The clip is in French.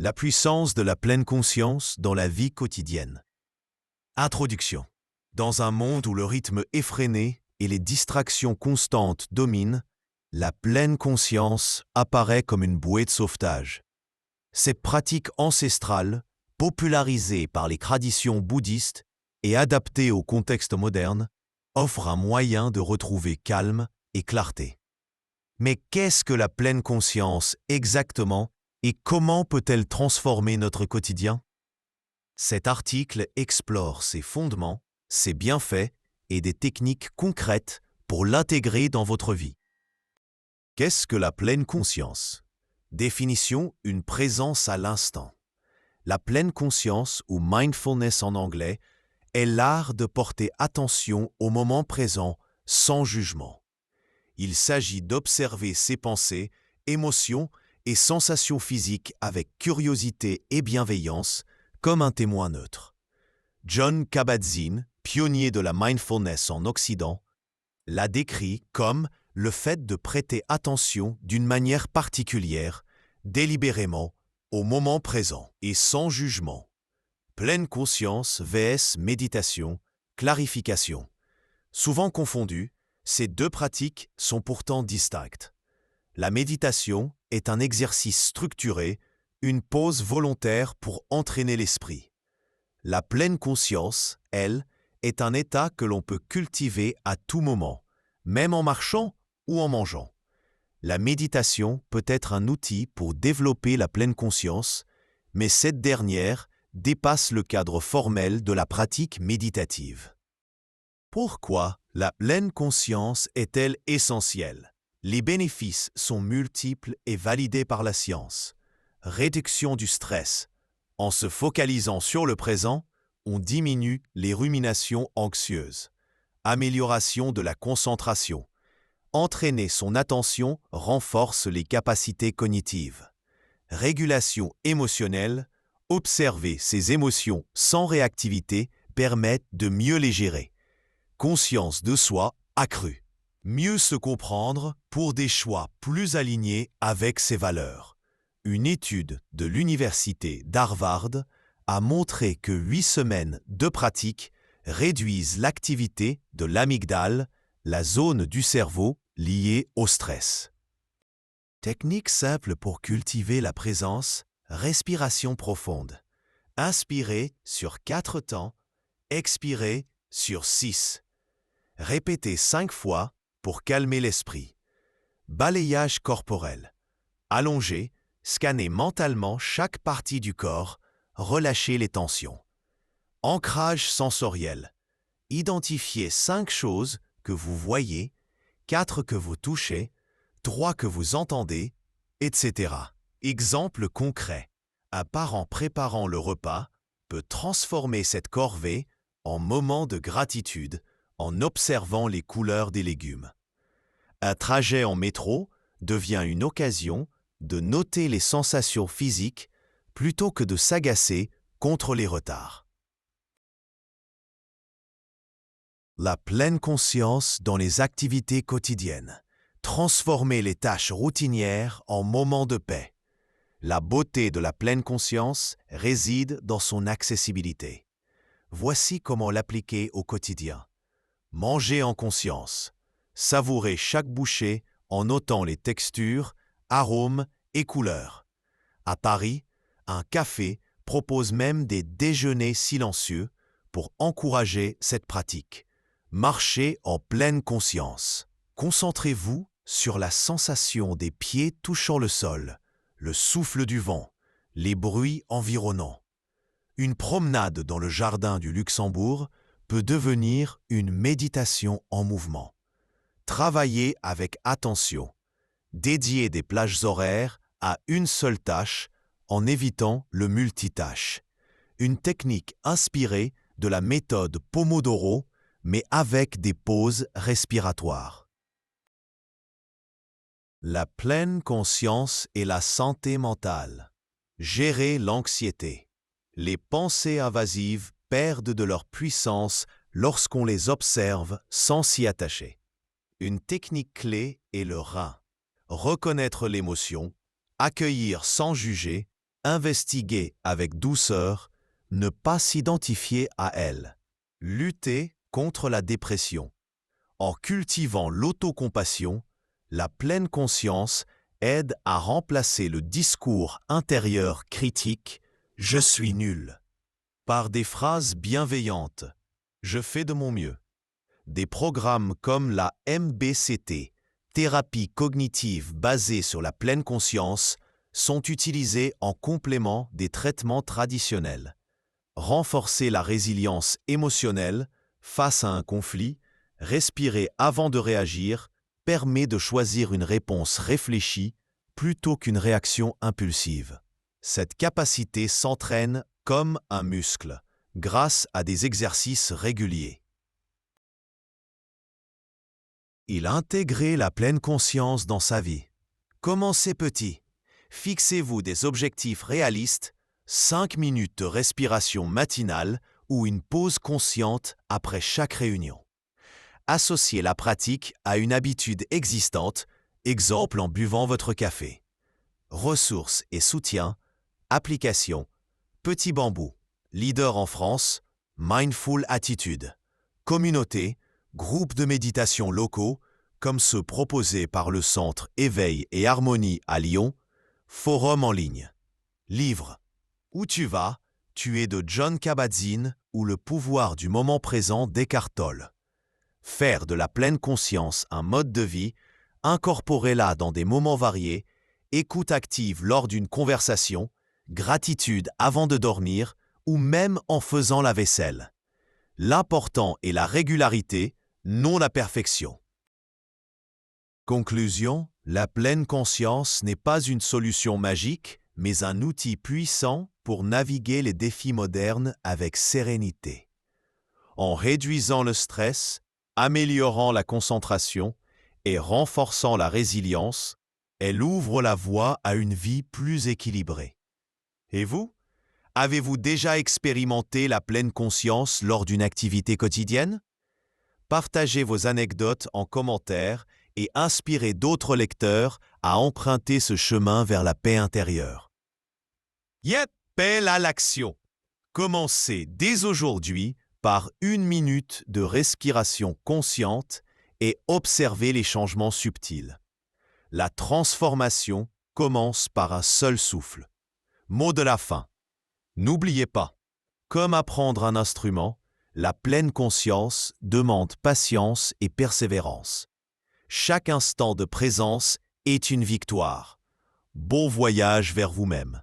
La puissance de la pleine conscience dans la vie quotidienne. Introduction. Dans un monde où le rythme effréné et les distractions constantes dominent, la pleine conscience apparaît comme une bouée de sauvetage. Cette pratique ancestrale, popularisée par les traditions bouddhistes et adaptée au contexte moderne, offre un moyen de retrouver calme et clarté. Mais qu'est-ce que la pleine conscience exactement et comment peut-elle transformer notre quotidien? Cet article explore ses fondements, ses bienfaits et des techniques concrètes pour l'intégrer dans votre vie. Qu'est-ce que la pleine conscience? Définition: une présence à l'instant. La pleine conscience, ou mindfulness en anglais, est l'art de porter attention au moment présent sans jugement. Il s'agit d'observer ses pensées, émotions et sensations physiques avec curiosité et bienveillance, comme un témoin neutre. Jon Kabat-Zinn, pionnier de la mindfulness en Occident, l'a décrit comme le fait de prêter attention d'une manière particulière, délibérément, au moment présent et sans jugement. Pleine conscience vs méditation, clarification. Souvent confondues, ces deux pratiques sont pourtant distinctes. La méditation est un exercice structuré, une pause volontaire pour entraîner l'esprit. La pleine conscience, elle, est un état que l'on peut cultiver à tout moment, même en marchant ou en mangeant. La méditation peut être un outil pour développer la pleine conscience, mais cette dernière dépasse le cadre formel de la pratique méditative. Pourquoi la pleine conscience est-elle essentielle? Les bénéfices sont multiples et validés par la science. Réduction du stress. En se focalisant sur le présent, on diminue les ruminations anxieuses. Amélioration de la concentration. Entraîner son attention renforce les capacités cognitives. Régulation émotionnelle. Observer ses émotions sans réactivité permet de mieux les gérer. Conscience de soi accrue. Mieux se comprendre pour des choix plus alignés avec ses valeurs. Une étude de l'université d'Harvard a montré que 8 semaines de pratique réduisent l'activité de l'amygdale, la zone du cerveau liée au stress. Technique simple pour cultiver la présence, respiration profonde. Inspirez sur 4 temps, expirez sur 6. Répétez 5 fois pour calmer l'esprit. Balayage corporel. Allongez, scannez mentalement chaque partie du corps, relâchez les tensions. Ancrage sensoriel. Identifiez 5 choses que vous voyez, 4 que vous touchez, 3 que vous entendez, etc. Exemple concret. Un parent préparant le repas peut transformer cette corvée en moment de gratitude en observant les couleurs des légumes. Un trajet en métro devient une occasion de noter les sensations physiques plutôt que de s'agacer contre les retards. La pleine conscience dans les activités quotidiennes. Transformer les tâches routinières en moments de paix. La beauté de la pleine conscience réside dans son accessibilité. Voici comment l'appliquer au quotidien. Manger en conscience. Savourer chaque bouchée en notant les textures, arômes et couleurs. À Paris, un café propose même des déjeuners silencieux pour encourager cette pratique. Marchez en pleine conscience. Concentrez-vous sur la sensation des pieds touchant le sol, le souffle du vent, les bruits environnants. Une promenade dans le jardin du Luxembourg peut devenir une méditation en mouvement. Travaillez avec attention. Dédiez des plages horaires à une seule tâche en évitant le multitâche. Une technique inspirée de la méthode Pomodoro, mais avec des pauses respiratoires. La pleine conscience et la santé mentale. Gérer l'anxiété. Les pensées invasives perdent de leur puissance lorsqu'on les observe sans s'y attacher. Une technique clé est le rein. Reconnaître l'émotion, accueillir sans juger, investiguer avec douceur, ne pas s'identifier à elle. Lutter contre la dépression. En cultivant l'autocompassion, la pleine conscience aide à remplacer le discours intérieur critique « je suis nul » par des phrases bienveillantes « je fais de mon mieux ». Des programmes comme la MBCT, thérapie cognitive basée sur la pleine conscience, sont utilisés en complément des traitements traditionnels. Renforcer la résilience émotionnelle face à un conflit, respirer avant de réagir, permet de choisir une réponse réfléchie plutôt qu'une réaction impulsive. Cette capacité s'entraîne comme un muscle, grâce à des exercices réguliers. Il intégrait la pleine conscience dans sa vie. Commencez petit. Fixez-vous des objectifs réalistes, 5 minutes de respiration matinale ou une pause consciente après chaque réunion. Associez la pratique à une habitude existante, exemple en buvant votre café. Ressources et soutien, application, Petit Bambou, leader en France, Mindful Attitude, communauté, groupe de méditation locaux, comme ceux proposés par le Centre Éveil et Harmonie à Lyon, forum en ligne. Livre Où tu vas, tu es de Jon Kabat-Zinn ou Le pouvoir du moment présent d'Eckhart Tolle. Faire de la pleine conscience un mode de vie, incorporez-la dans des moments variés, écoute active lors d'une conversation, gratitude avant de dormir ou même en faisant la vaisselle. L'important est la régularité, non la perfection. Conclusion, la pleine conscience n'est pas une solution magique, mais un outil puissant pour naviguer les défis modernes avec sérénité. En réduisant le stress, améliorant la concentration et renforçant la résilience, elle ouvre la voie à une vie plus équilibrée. Et vous? Avez-vous déjà expérimenté la pleine conscience lors d'une activité quotidienne? Partagez vos anecdotes en commentaire et inspirez d'autres lecteurs à emprunter ce chemin vers la paix intérieure. Appel à l'action. Commencez dès aujourd'hui par 1 minute de respiration consciente et observez les changements subtils. La transformation commence par un seul souffle. Mot de la fin. N'oubliez pas, comme apprendre un instrument, la pleine conscience demande patience et persévérance. Chaque instant de présence est une victoire. Bon voyage vers vous-même.